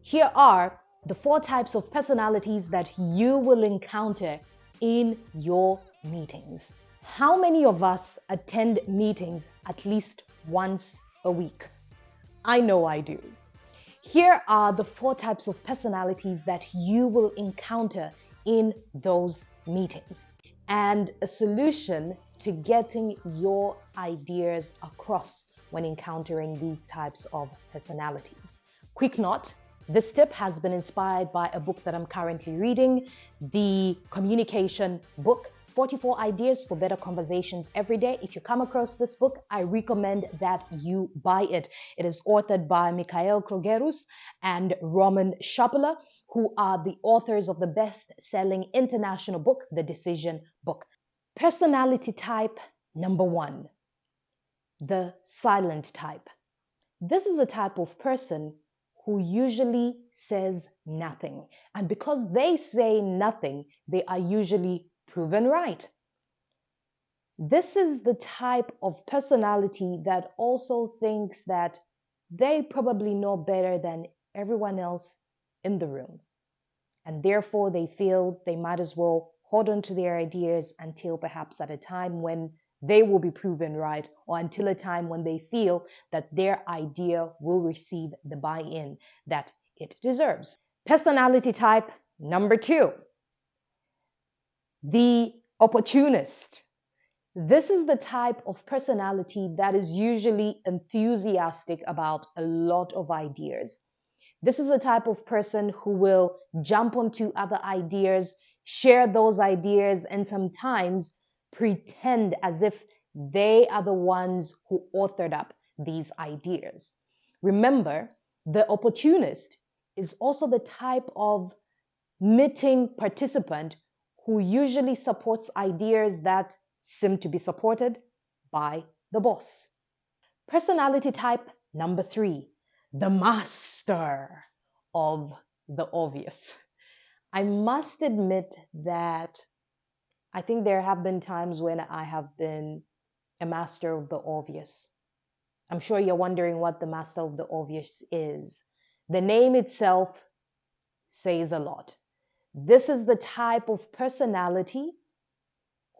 Here are the 4 types of personalities that you will encounter in your meetings. How many of us attend meetings at least once a week? I know I do. Here are the 4 types of personalities that you will encounter in those meetings, and a solution to getting your ideas across when encountering these types of personalities. Quick note, this tip has been inspired by a book that I'm currently reading, the communication book, 44 Ideas for Better Conversations Every Day. If you come across this book, I recommend that you buy it. It is authored by Mikhail Krogerus and Roman Shapula, who are the authors of the best-selling international book, The Decision Book. Personality type number 1, the silent type. This is a type of person who usually says nothing. And because they say nothing, they are usually proven right. This is the type of personality that also thinks that they probably know better than everyone else in the room. And therefore, they feel they might as well hold on to their ideas until perhaps at a time when they will be proven right, or until a time when they feel that their idea will receive the buy-in that it deserves. Personality type number 2, the opportunist. This is the type of personality that is usually enthusiastic about a lot of ideas. This is a type of person who will jump onto other ideas, share those ideas, and sometimes pretend as if they are the ones who authored up these ideas. Remember, the opportunist is also the type of meeting participant who usually supports ideas that seem to be supported by the boss. Personality type number 3, the master of the obvious. I must admit that I think there have been times when I have been a master of the obvious. I'm sure you're wondering what the master of the obvious is. The name itself says a lot. This is the type of personality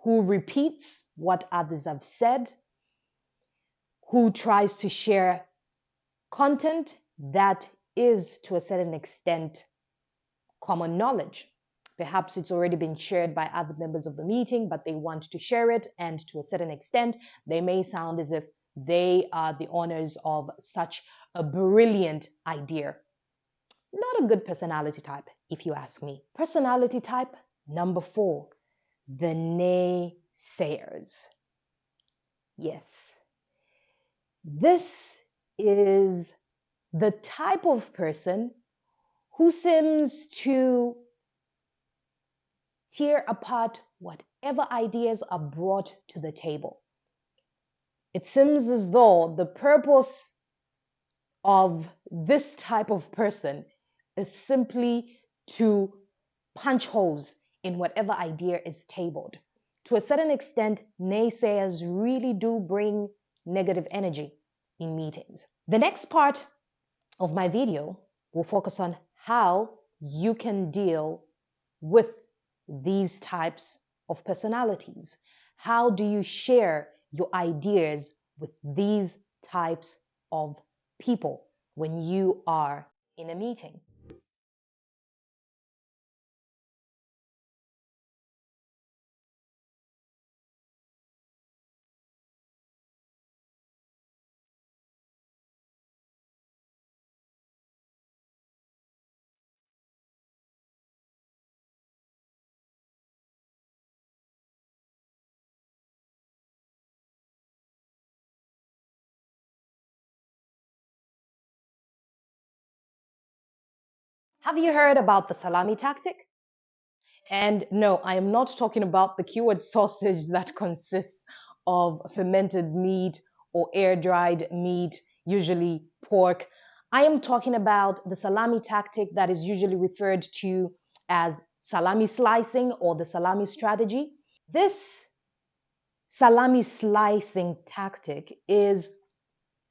who repeats what others have said, who tries to share content that is to a certain extent common knowledge. Perhaps it's already been shared by other members of the meeting, but they want to share it, and to a certain extent, they may sound as if they are the owners of such a brilliant idea. Not a good personality type, if you ask me. Personality type number 4, the naysayers. Yes, this is the type of person who seems to tear apart whatever ideas are brought to the table. It seems as though the purpose of this type of person is simply to punch holes in whatever idea is tabled. To a certain extent, naysayers really do bring negative energy in meetings. The next part of my video will focus on how you can deal with these types of personalities. How do you share your ideas with these types of people when you are in a meeting? Have you heard about the salami tactic? And no, I am not talking about the cured sausage that consists of fermented meat or air-dried meat, usually pork. I am talking about the salami tactic that is usually referred to as salami slicing or the salami strategy. This salami slicing tactic is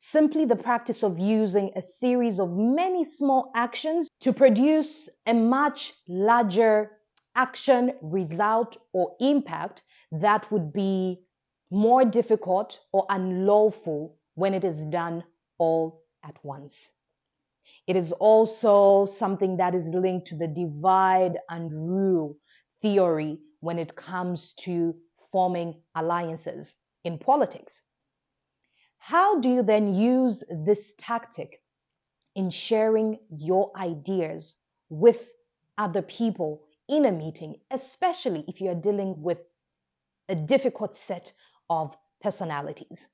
simply the practice of using a series of many small actions to produce a much larger action, result, or impact that would be more difficult or unlawful when it is done all at once. It is also something that is linked to the divide and rule theory when it comes to forming alliances in politics. How do you then use this tactic in sharing your ideas with other people in a meeting, especially if you are dealing with a difficult set of personalities?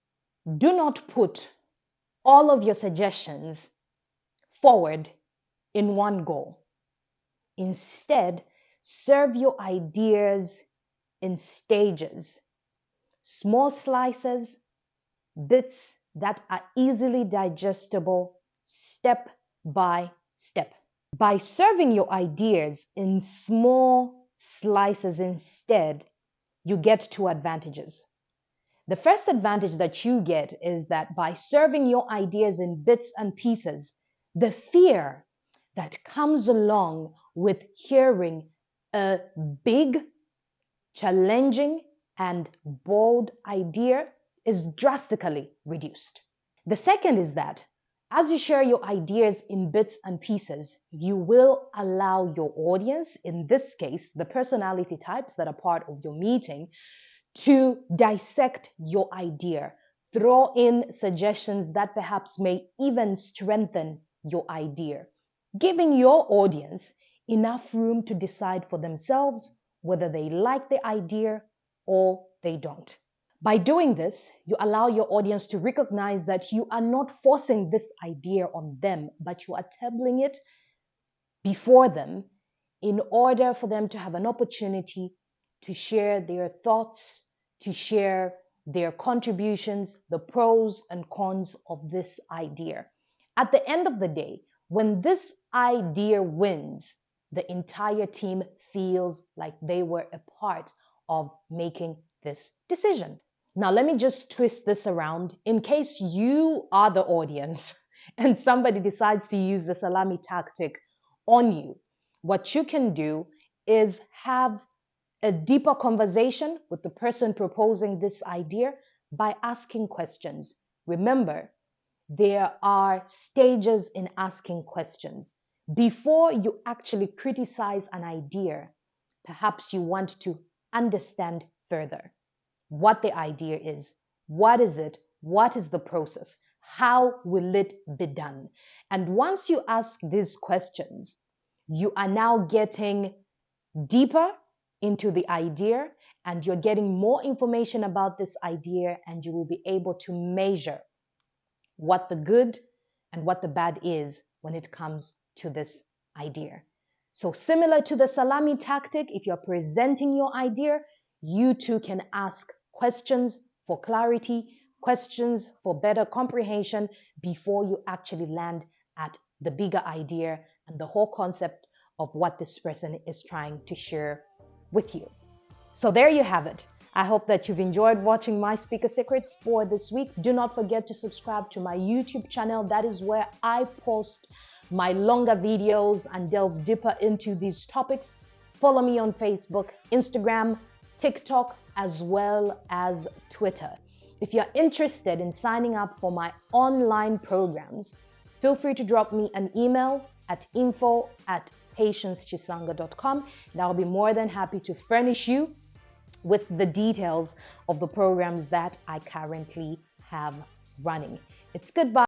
Do not put all of your suggestions forward in one go. Instead, serve your ideas in stages, small slices, bits that are easily digestible step by step. By serving your ideas in small slices instead, you get two advantages. The first advantage that you get is that by serving your ideas in bits and pieces, the fear that comes along with hearing a big, challenging, and bold idea is drastically reduced. The second is that as you share your ideas in bits and pieces, you will allow your audience, in this case, the personality types that are part of your meeting, to dissect your idea, throw in suggestions that perhaps may even strengthen your idea, giving your audience enough room to decide for themselves whether they like the idea or they don't. By doing this, you allow your audience to recognize that you are not forcing this idea on them, but you are tabling it before them in order for them to have an opportunity to share their thoughts, to share their contributions, the pros and cons of this idea. At the end of the day, when this idea wins, the entire team feels like they were a part of making this decision. Now, let me just twist this around in case you are the audience and somebody decides to use the salami tactic on you. What you can do is have a deeper conversation with the person proposing this idea by asking questions. Remember, there are stages in asking questions. Before you actually criticize an idea, perhaps you want to understand further what the idea is. What is it? What is the process? How will it be done? And once you ask these questions, you are now getting deeper into the idea and you're getting more information about this idea, and you will be able to measure what the good and what the bad is when it comes to this idea. So similar to the salami tactic, if you're presenting your idea, you too can ask questions for clarity, questions for better comprehension before you actually land at the bigger idea and the whole concept of what this person is trying to share with you. So there you have it. I hope that you've enjoyed watching my speaker secrets for this week. Do not forget to subscribe to my YouTube channel. That is where I post my longer videos and delve deeper into these topics. Follow me on Facebook, Instagram, TikTok, as well as Twitter. If you're interested in signing up for my online programs, feel free to drop me an email at info@patiencchisanga.com, and I'll be more than happy to furnish you with the details of the programs that I currently have running. It's goodbye.